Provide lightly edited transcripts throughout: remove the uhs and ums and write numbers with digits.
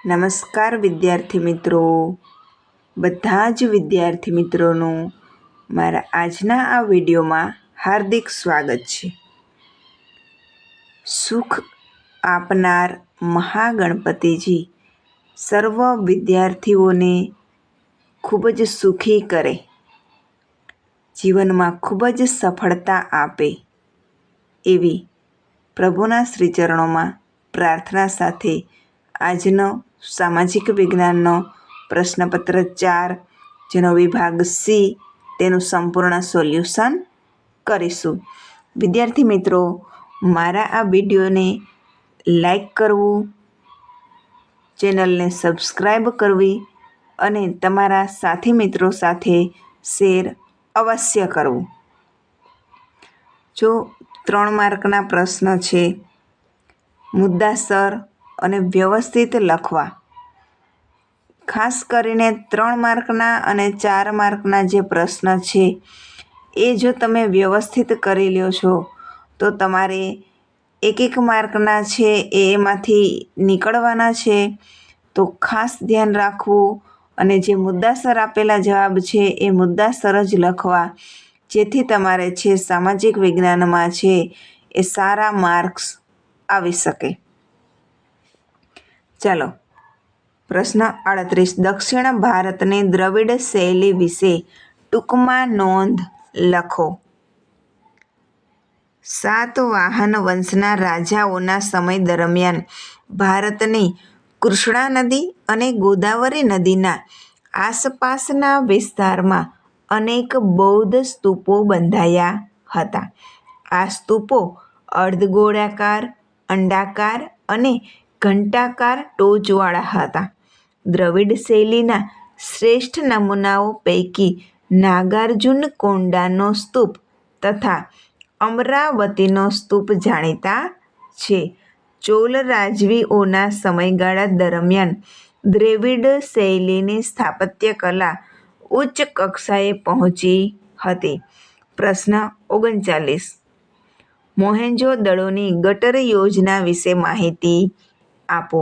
નમસ્કાર વિદ્યાર્થી મિત્રો, બધા જ વિદ્યાર્થી મિત્રોનું મારા આજના આ વિડીયોમાં હાર્દિક સ્વાગત છે. સુખ આપનાર મહાગણપતિજી સર્વ વિદ્યાર્થીઓને ખૂબ જ સુખી કરે, જીવનમાં ખૂબ જ સફળતા આપે એવી પ્રભુના શ્રીચરણોમાં પ્રાર્થના સાથે આજનો સામાજિક વિજ્ઞાનનો પ્રશ્નપત્ર 4 જેનો વિભાગ સી તેનું સંપૂર્ણ સોલ્યુશન કરીશું. વિદ્યાર્થી મિત્રો, મારા આ વિડીયોને લાઈક કરવું, ચેનલને સબસ્ક્રાઈબ કરવી અને તમારા સાથી મિત્રો સાથે શેર અવશ્ય કરવું. જો 3 માર્કના પ્રશ્ન છે, મુદ્દાસર અને વ્યવસ્થિત લખવા. ખાસ કરીને 3 માર્કના અને 4 માર્કના જે પ્રશ્ન છે એ જો તમે વ્યવસ્થિત કરી લ્યો છો તો તમારે 1 માર્કના છે એમાંથી નીકળવાના છે. તો ખાસ ધ્યાન રાખવું અને જે મુદ્દાસર આપેલા જવાબ છે એ મુદ્દાસર જ લખવા, જેથી તમારે છે સામાજિક વિજ્ઞાનમાં છે એ સારા માર્ક્સ આવી શકે. ચાલો, પ્રશ્ન 38. દક્ષિણ ભારતની દ્રવિડ શૈલી વિશે ટૂંકમાં નોંધ લખો. સાતવાહન વંશના રાજાઓના સમય દરમિયાન ભારતની કૃષ્ણા નદી અને ગોદાવરી નદીના આસપાસના વિસ્તારમાં અનેક બૌદ્ધ સ્તૂપો બંધાયા હતા. આ સ્તૂપો અર્ધગોળાકાર, અંડાકાર અને ઘંટાકાર ટોચવાળા હતા. દ્રવિડ શૈલીના શ્રેષ્ઠ નમૂનાઓ પૈકી નાગાર્જુનકોંડાનો સ્તૂપ તથા અમરાવતીનો સ્તૂપ જાણીતા છે. ચોલ રાજવીઓના સમયગાળા દરમિયાન દ્રવિડ શૈલીની સ્થાપત્ય કલા ઉચ્ચ કક્ષાએ પહોંચી હતી. પ્રશ્ન 39. મોહેંજો-દડોની ગટર યોજના વિશે માહિતી આપો.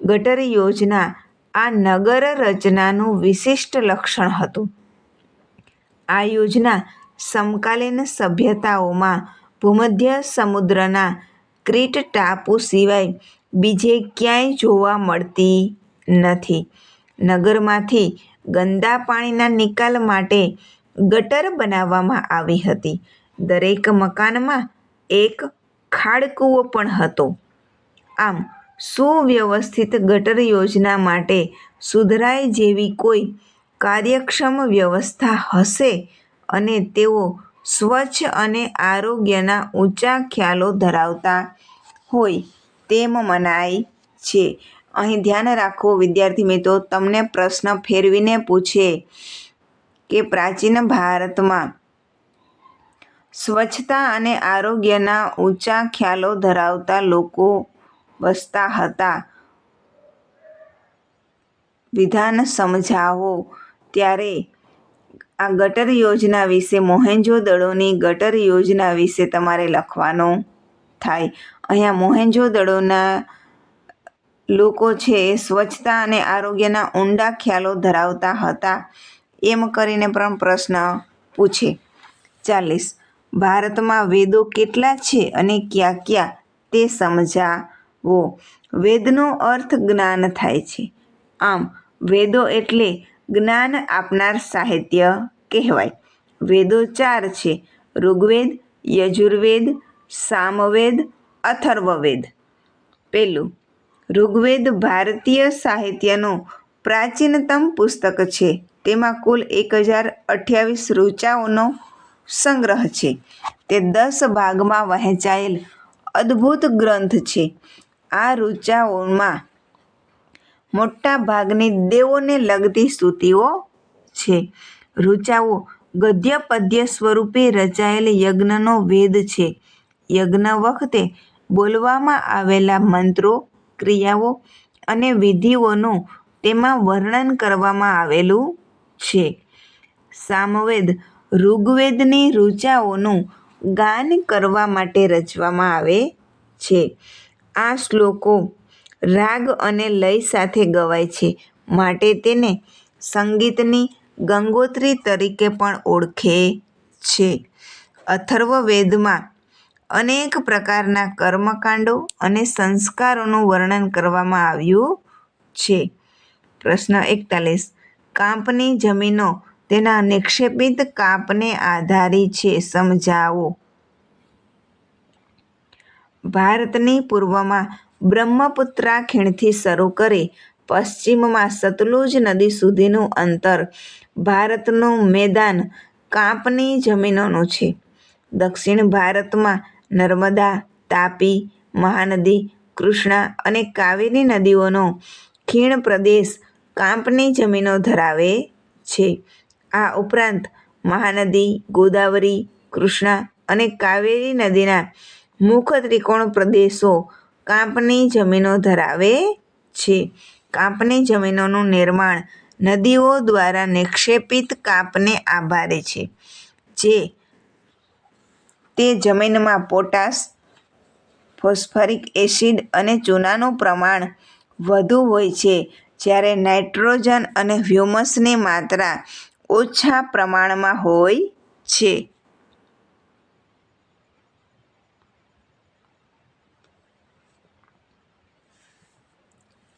ગટર યોજના આ નગર રચનાનું વિશિષ્ટ લક્ષણ હતું. આ યોજના સમકાલીન સભ્યતાઓમાં ભૂમધ્ય સમુદ્રના ક્રીટ ટાપુ સિવાય બીજે ક્યાંય જોવા મળતી નથી. નગરમાંથી ગંદા પાણીના નિકાલ માટે ગટર બનાવવામાં આવી હતી. દરેક મકાનમાં એક ખાળકૂવો પણ હતો. આમ સુવ્યવસ્થિત ગટર યોજના માટે સુધરાય જેવી કોઈ કાર્યક્ષમ વ્યવસ્થા હશે અને તેઓ સ્વચ્છ અને આરોગ્યના ઊંચા ખ્યાલો ધરાવતા હોય તેમ મનાય છે. અહીં ધ્યાન રાખો વિદ્યાર્થી મિત્રો, તમને પ્રશ્ન ફેરવીને પૂછે કે પ્રાચીન ભારતમાં સ્વચ્છતા અને આરોગ્યના ઊંચા ખ્યાલો ધરાવતા લોકો વસતા હતા. વિધાન સમજાવો. ત્યારે આ ગટર યોજના વિશે, મોહેંજો-દડોની ગટર યોજના વિશે તમારે લખવાનું થાય. અહીંયા મોહેંજો-દડોના લોકો છે એ સ્વચ્છતા અને આરોગ્યના ઊંડા ખ્યાલો ધરાવતા હતા એમ કરીને પણ પ્રશ્ન પૂછે. 40. ભારતમાં વેદો કેટલા છે અને કયા કયા તે સમજાવો. વેદનો અર્થ જ્ઞાન થાય છે. આમ વેદો એટલે જ્ઞાન આપનાર સાહિત્ય કહેવાય. વેદો 4 છે: ઋગ્વેદ, યજુર્વેદ, સામવેદ, અથર્વવેદ. પહેલું, ઋગ્વેદ ભારતીય સાહિત્યનું પ્રાચીનતમ પુસ્તક છે. તેમાં કુલ 1028 ઋચાઓનો સંગ્રહ છે. તે 10 ભાગમાં વહેંચાયેલ અદ્ભુત ગ્રંથ છે. આ ઋચાઓમાં મોટા ભાગની દેવોને લગતી સ્તુતિઓ છે. ઋચાઓ ગદ્ય પદ્ય સ્વરૂપે રચાયેલ યજ્ઞનો વેદ છે. યજ્ઞ વખતે બોલવામાં આવેલા મંત્રો, ક્રિયાઓ અને વિધિઓનું તેમાં વર્ણન કરવામાં આવેલું છે. સામવેદ ઋગ્વેદની ઋચાઓનું ગાન કરવા માટે રચવામાં આવે છે. આ શ્લોકો રાગ અને લય સાથે ગવાય છે, માટે તેને સંગીતની ગંગોત્રી તરીકે પણ ઓળખે છે. અથર્વવેદમાં અનેક પ્રકારના કર્મકાંડો અને સંસ્કારોનું વર્ણન કરવામાં આવ્યું છે. પ્રશ્ન 41. કાંપની જમીનો તેના નિક્ષેપિત કાંપને આધારી છે, સમજાવો. ભારતની પૂર્વમાં બ્રહ્મપુત્રા ખીણથી શરૂ કરી પશ્ચિમમાં સતલુજ નદી સુધીનું અંતર ભારતનું મેદાન કાંપની જમીનોનું છે. દક્ષિણ ભારતમાં નર્મદા, તાપી, મહાનદી, કૃષ્ણા અને કાવેરી નદીઓનો ખીણ પ્રદેશ કાંપની જમીનો ધરાવે છે. આ ઉપરાંત મહાનદી, ગોદાવરી, કૃષ્ણા અને કાવેરી નદીના મુખ ત્રિકોણ પ્રદેશો કાંપની જમીનો ધરાવે છે. કાંપની જમીનોનું નિર્માણ નદીઓ દ્વારા નિક્ષેપિત કાંપને આભારી છે. તે જમીનમાં પોટાશ, ફોસ્ફરિક એસિડ અને ચૂનાનું પ્રમાણ વધુ હોય છે, જ્યારે નાઇટ્રોજન અને હ્યુમસની માત્રા ઓછા પ્રમાણમાં હોય છે.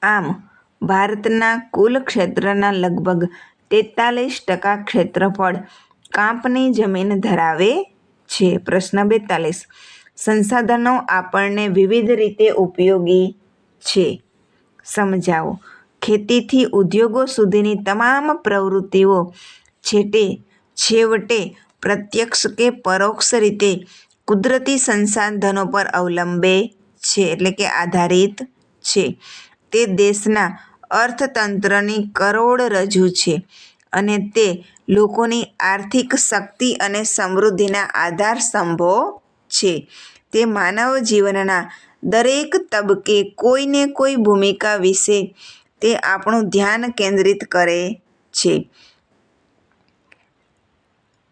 આમ, ભારતના કુલ ક્ષેત્રના લગભગ 43% ક્ષેત્રફળ કાંપની જમીન ધરાવે છે. પ્રશ્ન 42. સંસાધનો આપણને વિવિધ રીતે ઉપયોગી છે, સમજાવો. ખેતીથી ઉદ્યોગો સુધીની તમામ પ્રવૃત્તિઓ છેવટે પ્રત્યક્ષ કે પરોક્ષ રીતે કુદરતી સંસાધનો પર અવલંબે છે, એટલે કે આધારિત છે. તે દેશના અર્થતંત્રની કરોડરજ્જુ છે અને તે લોકોની આર્થિક શક્તિ અને સમૃદ્ધિના આધારસ્તંભો છે. તે માનવ જીવનના દરેક તબક્કે કોઈને કોઈ ભૂમિકા વિશે તે આપણું ધ્યાન કેન્દ્રિત કરે છે.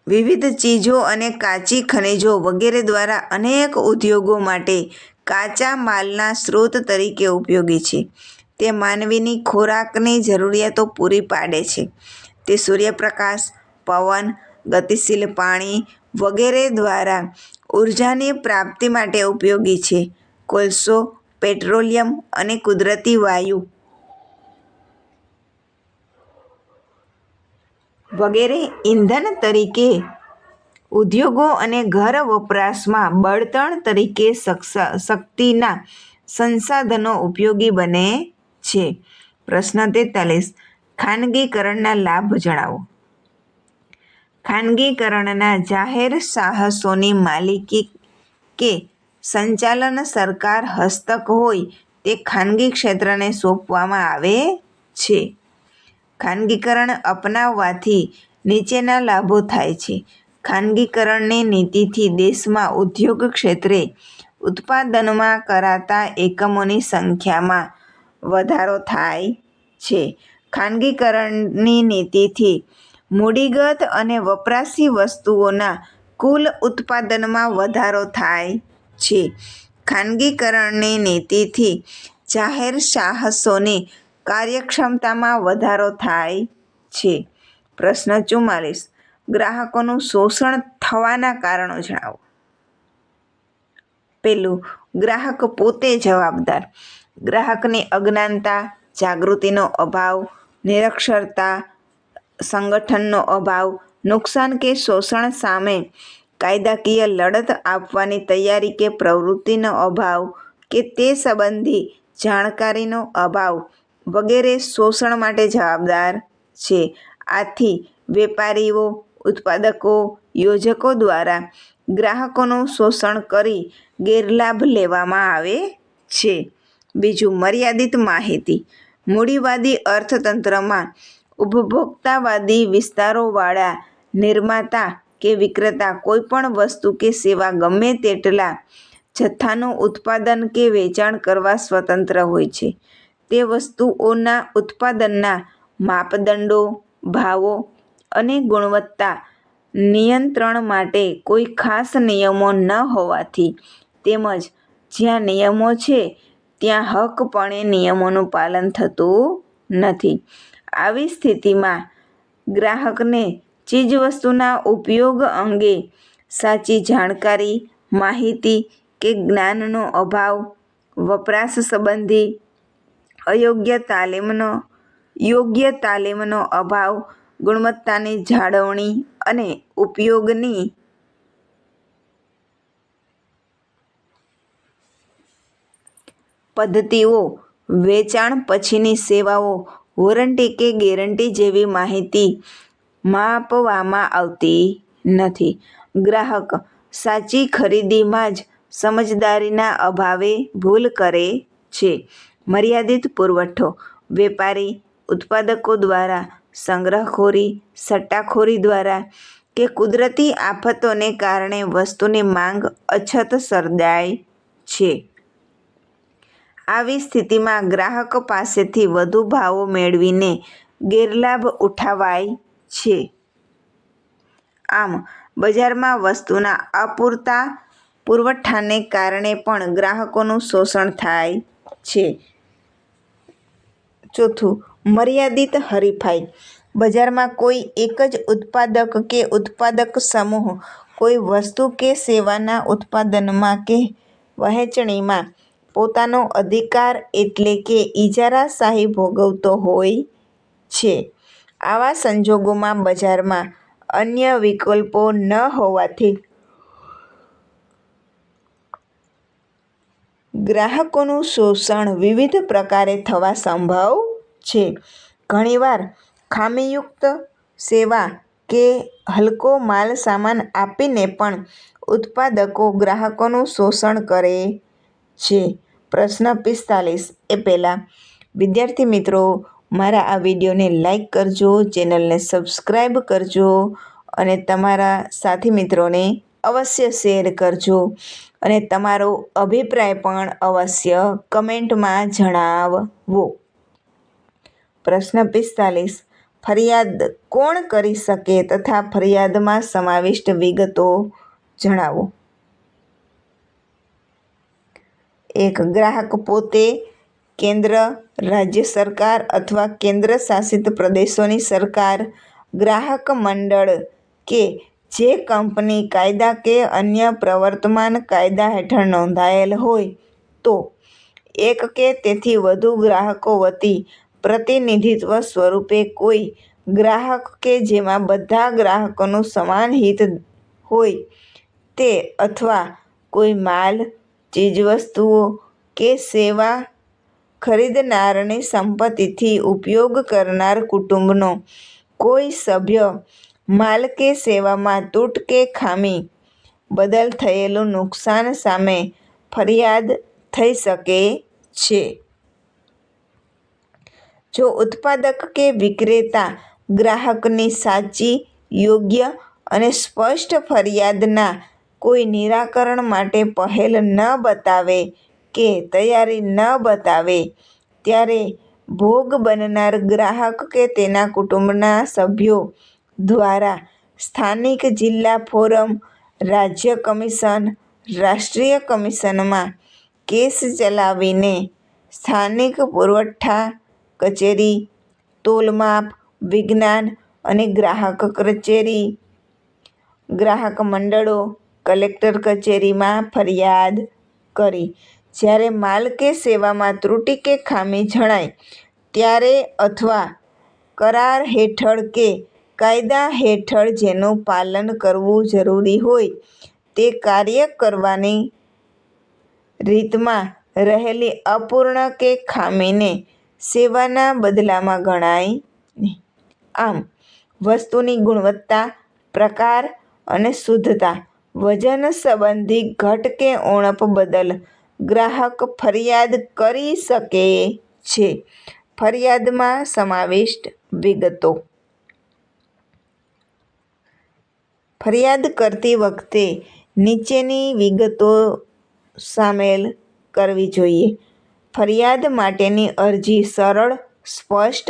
વિવિધ ચીજો અને કાચી ખનિજો વગેરે દ્વારા અનેક ઉદ્યોગો માટે કાચા માલના સ્ત્રોત તરીકે ઉપયોગી છે. તે માનવીની ખોરાકની જરૂરિયાતો પૂરી પાડે છે. તે સૂર્યપ્રકાશ, પવન, ગતિશીલ પાણી વગેરે દ્વારા ઉર્જાની પ્રાપ્તિ માટે ઉપયોગી છે. કોલસો, પેટ્રોલિયમ અને કુદરતી વાયુ વગેરે ઇંધણ તરીકે ઉદ્યોગો અને ઘર વપરાશમાં બળતણ તરીકે શક્તિના સંસાધનો ઉપયોગી બને છે. પ્રશ્ન 43. ખાનગીકરણના લાભ જણાવો. ખાનગીકરણના જાહેર સાહસોની માલિકી કે સંચાલન સરકાર હસ્તક હોય તે ખાનગી ક્ષેત્રને સોંપવામાં આવે છે. ખાનગીકરણ અપનાવવાથી નીચેના લાભો થાય છે. ખાનગીકરણની નીતિથી દેશમાં ઉદ્યોગ ક્ષેત્રે ઉત્પાદનમાં કરાતા એકમોની સંખ્યામાં વધારો થાય છે. ખાનગીકરણની નીતિથી મૂડીગત અને વપરાશી વસ્તુઓના કુલ ઉત્પાદનમાં વધારો થાય છે. ખાનગીકરણની નીતિથી જાહેર સાહસોની કાર્યક્ષમતામાં વધારો થાય છે. પ્રશ્ન 44. ગ્રાહકોનું શોષણ થવાના કારણો જણાવો. પહેલું, ગ્રાહક પોતે જવાબદાર. ગ્રાહકની અજ્ઞાનતા, જાગૃતિનો અભાવ, નિરક્ષરતા, સંગઠનનો અભાવ, નુકસાન કે શોષણ સામે કાયદાકીય લડત આપવાની તૈયારી કે પ્રવૃત્તિનો અભાવ કે તે સંબંધી જાણકારીનો અભાવ વગેરે શોષણ માટે જવાબદાર છે. આથી વેપારીઓ, ઉત્પાદકો, યોજકો દ્વારા ગ્રાહકોનું શોષણ કરી ગેરલાભ લેવામાં આવે છે. બીજું, મર્યાદિત માહિતી. મૂડીવાદી અર્થતંત્રમાં ઉપભોક્તાવાદી વિચારોવાળા નિર્માતા કે વિક્રેતા કોઈપણ વસ્તુ કે સેવા ગમે તેટલા જથ્થાનું ઉત્પાદન કે વેચાણ કરવા સ્વતંત્ર હોય છે. તે વસ્તુઓના ઉત્પાદનના માપદંડો, ભાવો અને ગુણવત્તા નિયંત્રણ માટે કોઈ ખાસ નિયમો ન હોવાથી તેમજ જ્યાં નિયમો છે ત્યાં હકપણે નિયમોનું પાલન થતું નથી. આવી સ્થિતિમાં ગ્રાહકને ચીજવસ્તુના ઉપયોગ અંગે સાચી જાણકારી, માહિતી કે જ્ઞાનનો અભાવ, વપરાશ સંબંધી યોગ્ય તાલીમનો અભાવ, ગુણવત્તાની જાળવણી અને ઉપયોગની પદ્ધતિઓ, વેચાણ પછીની સેવાઓ, વોરંટી કે ગેરંટી જેવી માહિતી માપવામાં આવતી નથી. ગ્રાહક સાચી ખરીદીમાં જ સમજદારીના અભાવે ભૂલ કરે છે. મર્યાદિત પુરવઠો: વેપારી ઉત્પાદકો દ્વારા સંગ્રહખોરી, સટ્ટાખોરી દ્વારા કે કુદરતી આફતોને કારણે વસ્તુની માંગ અછત સર્જાય છે. આવી સ્થિતિમાં ગ્રાહક પાસેથી વધુ ભાવો મેળવીને ગેરલાભ ઉઠાવાય છે. આમ, બજારમાં વસ્તુના અપૂરતા પુરવઠાને કારણે પણ ગ્રાહકોનું શોષણ થાય છે. ચોથું, મર્યાદિત હરીફાઈ: બજારમાં કોઈ એક જ ઉત્પાદક કે ઉત્પાદક સમૂહ કોઈ વસ્તુ કે સેવાના ઉત્પાદનમાં કે વહેંચણીમાં પોતાનો અધિકાર એટલે કે ઇજારાશાહી ભોગવતો હોય છે. આવા સંજોગોમાં બજારમાં અન્ય વિકલ્પો ન હોવાથી ગ્રાહકોનું શોષણ વિવિધ પ્રકારે થવા સંભવ છે. ઘણીવાર ખામીયુક્ત સેવા કે હલકો માલસામાન આપીને પણ ઉત્પાદકો ગ્રાહકોનું શોષણ કરે છે. પ્રશ્ન 45 એ પહેલાં, વિદ્યાર્થી મિત્રો, મારા આ વિડીયોને લાઈક કરજો, ચેનલને સબસ્ક્રાઈબ કરજો અને તમારા સાથી મિત્રોને અવશ્ય શેર કરજો અને તમારો અભિપ્રાય પણ અવશ્ય કમેન્ટમાં જણાવવો. પ્રશ્ન 45, ફરિયાદ કોણ કરી શકે તથા ફરિયાદમાં સમાવિષ્ટ વિગતો જણાવો. 1. ગ્રાહક પોતે, કેન્દ્ર, રાજ્ય સરકાર અથવા કેન્દ્ર શાસિત પ્રદેશોની સરકાર, ગ્રાહક મંડળ કે જે કંપની કાયદા કે અન્ય પ્રવર્તમાન કાયદા હેઠળ નોંધાયેલ હોય તો એક કે તેથી વધુ ગ્રાહકો વતી પ્રતિનિધિત્વ સ્વરૂપે કોઈ ગ્રાહક કે જેમાં બધા ગ્રાહકોનું સમાન હિત હોય તે અથવા કોઈ માલ, ચીજવસ્તુઓ કે સેવા ખરીદનારની સંપત્તિથી ઉપયોગ કરનાર કુટુંબનો કોઈ સભ્ય માલ કે સેવામાં તૂટ કે ખામી બદલ થયેલું નુકસાન સામે ફરિયાદ થઈ શકે છે. જો ઉત્પાદક કે વિક્રેતા ગ્રાહકની સાચી, યોગ્ય અને સ્પષ્ટ ફરિયાદના કોઈ નિરાકરણ માટે પહેલ ન બતાવે કે તૈયારી ન બતાવે ત્યારે ભોગ બનનાર ગ્રાહક કે તેના કુટુંબના સભ્યો દ્વારા સ્થાનિક જિલ્લા ફોરમ, રાજ્ય કમિશન, રાષ્ટ્રીય કમિશનમાં કેસ ચલાવીને સ્થાનિક પુરવઠા કચેરી, તોલમાપ, વિજ્ઞાન અને ગ્રાહક કચેરી, ગ્રાહક મંડળો, કલેક્ટર કચેરીમાં ફરિયાદ કરી જ્યારે માલ કે સેવામાં ત્રુટિ કે ખામી જણાય ત્યારે અથવા કરાર હેઠળ કે કાયદા હેઠળ જેનું પાલન કરવું જરૂરી હોય તે કાર્ય કરવાની રીતમાં રહેલી અપૂર્ણ કે ખામીને સેવાના બદલામાં ગણાય નહીં. આમ, વસ્તુની ગુણવત્તા, પ્રકાર અને શુદ્ધતા, વજન સંબંધી ઘટ કે ઉણપ બદલ ગ્રાહક ફરિયાદ કરી શકે છે. ફરિયાદમાં સમાવિષ્ટ વિગતો. ફરિયાદ કરતી વખતે નીચેની વિગતો સામેલ કરવી જોઈએ. ફરિયાદ માટેની અરજી સરળ, સ્પષ્ટ,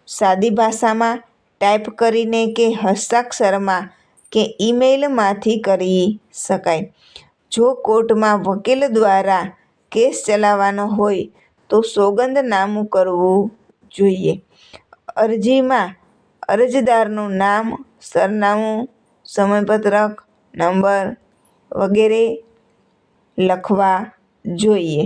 સાદી ભાષામાં ટાઈપ કરીને કે હસ્તાક્ષરમાં કે ઈમેલમાંથી કરી શકાય. જો કોર્ટમાં વકીલ દ્વારા કેસ ચલાવવાનો હોય તો સોગંદનામું કરવું જોઈએ. અરજીમાં અરજદારનું નામ, સરનામું, સમયપત્રક નંબર વગેરે લખવા જોઈએ.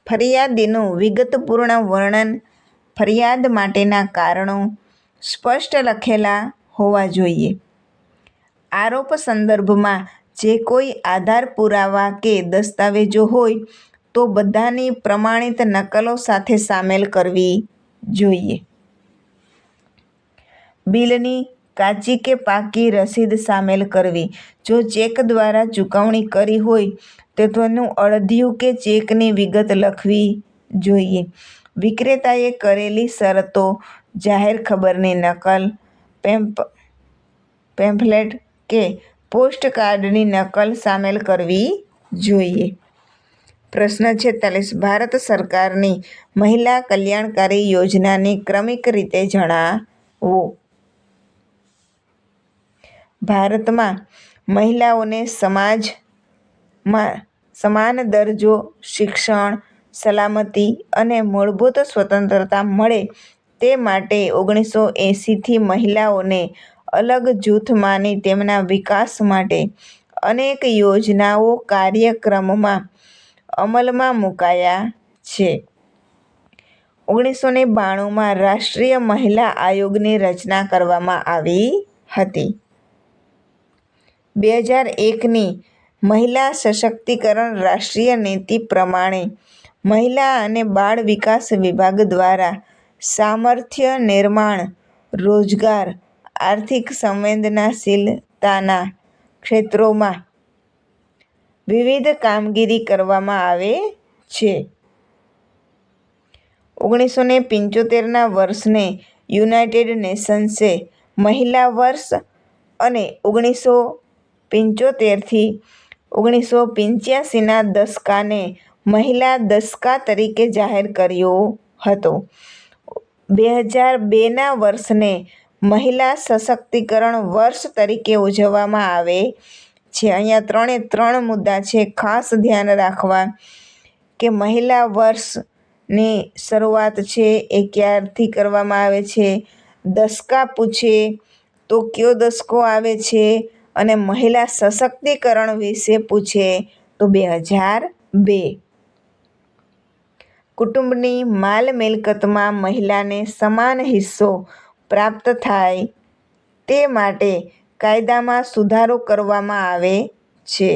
ફરિયાદીનું વિગતપૂર્ણ વર્ણન, ફરિયાદ માટેના કારણો સ્પષ્ટ લખેલા હોવા જોઈએ. આરોપ સંદર્ભમાં જે કોઈ આધાર પુરાવા કે દસ્તાવેજો હોય તો બધાની પ્રમાણિત નકલો સાથે સામેલ કરવી જોઈએ. બિલની કાચી કે પાકી રસીદ સામેલ કરવી. જો ચેક દ્વારા ચૂકવણી કરી હોય તો તેનું અળધિયું કે ચેકની વિગત લખવી જોઈએ. વિક્રેતાએ કરેલી શરતો, જાહેર ખબરની નકલ, પેમ્ફલેટ કે પોસ્ટકાર્ડની નકલ સામેલ કરવી જોઈએ. પ્રશ્ન 46. ભારત સરકારની મહિલા કલ્યાણકારી યોજનાની ક્રમિક રીતે જણાવો. ભારતમાં મહિલાઓને સમાજમાં સમાન દરજ્જો, શિક્ષણ, સલામતી અને મૂળભૂત સ્વતંત્રતા મળે તે માટે 1980થી મહિલાઓને અલગ જૂથ માની તેમના વિકાસ માટે અનેક યોજનાઓ કાર્યક્રમમાં અમલમાં મુકાયા છે. 1992માં રાષ્ટ્રીય મહિલા આયોગની રચના કરવામાં આવી હતી. 2001ની મહિલા સશક્તિકરણ રાષ્ટ્રીય નીતિ પ્રમાણે મહિલા અને બાળ વિકાસ વિભાગ દ્વારા સામર્થ્ય નિર્માણ, રોજગાર, આર્થિક સંવેદનશીલતાના ક્ષેત્રોમાં વિવિધ કામગીરી કરવામાં આવે છે. 1975ના વર્ષને યુનાઇટેડ નેશન્સે મહિલા વર્ષ અને 1975થી 1985ના દશકાને મહિલા દશકા તરીકે જાહેર કર્યો હતો. 2002ના વર્ષને મહિલા સશક્તિકરણ વર્ષ તરીકે ઉજવવામાં આવે છે. અહીંયા 3 મુદ્દા છે, ખાસ ધ્યાન રાખવા કે મહિલા વર્ષની શરૂઆત છે એ ક્યારથી કરવામાં આવે છે, દશકા પૂછે તો કયો દશકો આવે છે અને મહિલા સશક્તિકરણ વિશે પૂછે તો 2002. કુટુંબની માલ મિલકતમાં મહિલાને સમાન હિસ્સો પ્રાપ્ત થાય તે માટે કાયદામાં સુધારો કરવામાં આવે છે.